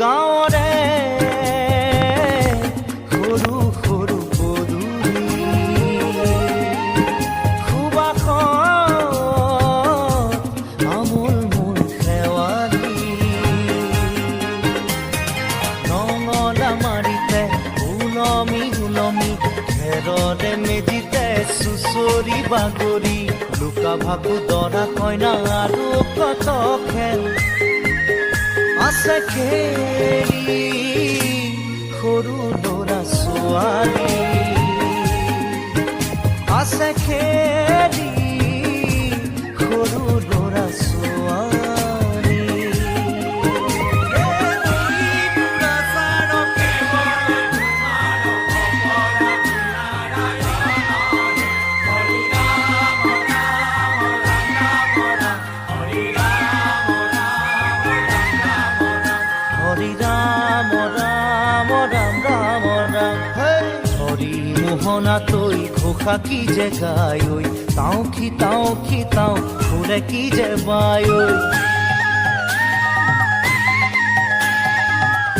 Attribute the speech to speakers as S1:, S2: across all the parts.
S1: গাঁৱৰে সৰু সৰু পদূলি সুবাসত আমোল মোল শেৱালি নঙলা মাৰিতে ওলমি ওলমি ঘেৰতে মেজিতে চুচৰি বাগৰি লুকা ভাকু দৰা কইনা আৰু কত খেল আছে খেলি সৰু ল'ৰা ছোৱালী আছে খেলি সৰু ল'ৰা ছোৱালী হৰি ৰাম ৰাম ৰাম ৰাম ৰাম হৰি মোহনা তৈ ঘোষা কি যে গায় ঐ তাও ফুলে কি যে বায় ঐ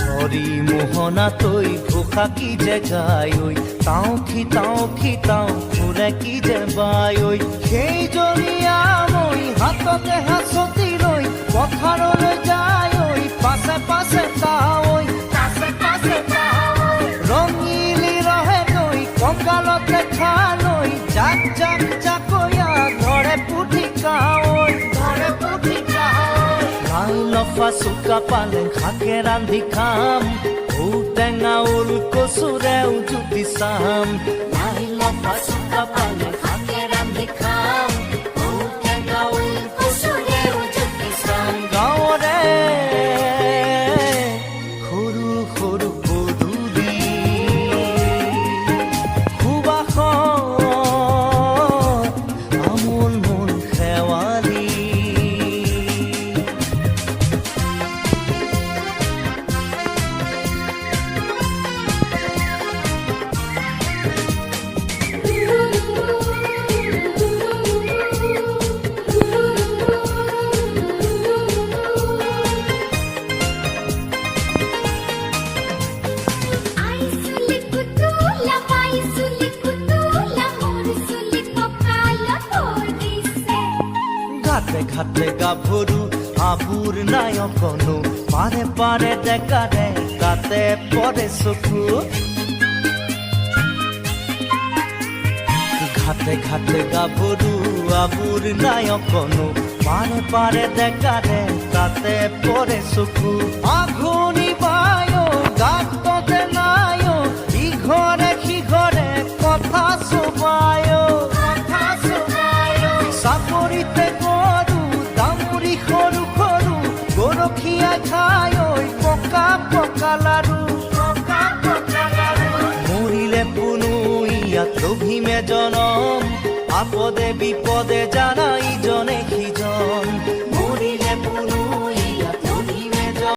S1: হৰি মোহনা তৈ ঘোষা কি যে গায় ঐ তাও ফুলে কি যে বায় ঐ সেই জৰিয়া মই হাততে হাঁচতি লৈ পথাৰলৈ যায় ঐ পাছে পাছে তাৱৈ ৰঙিলি ৰহে নৈ কঁকালতে খালৈ জাক জাক জাকৈয়া ধৰে পুঠি কাৱৈ লাই লফা চুকা পালেং শাকে ৰান্ধি খাম ঔটেঙা ওল কচুৰেও জুতি চাম লাই লফা চুকা পালেং শাকে ৰান্ধি খাম ঔটেঙা ওল কচুৰেও জুতি চাম গাঁৱৰে সৰু সৰু পদূলি সুবাসত আমোল মোল শেৱালি ঘাটে ঘাটে গাভৰু আবুৰ নাই অকণো পাৰে পাৰে ডেকাৰে তাতে পৰে চকু ঘাটে ঘাটে গাভৰু আবুৰ নাই অকণো পাৰে পাৰে ডেকাৰে তাতে পৰে চকু আঘোণি বায় গাততে নাই ইঘৰে সিঘৰে কথা চবায় চাপৰিতে গৰু দামুৰি সৰু সৰু গৰখীয়া খাই ঐ পকা পকা লাৰু মৰিলে পুনু ইয়াত লভিমে জনম আপদে বিপদে জানা ইজনে সিজন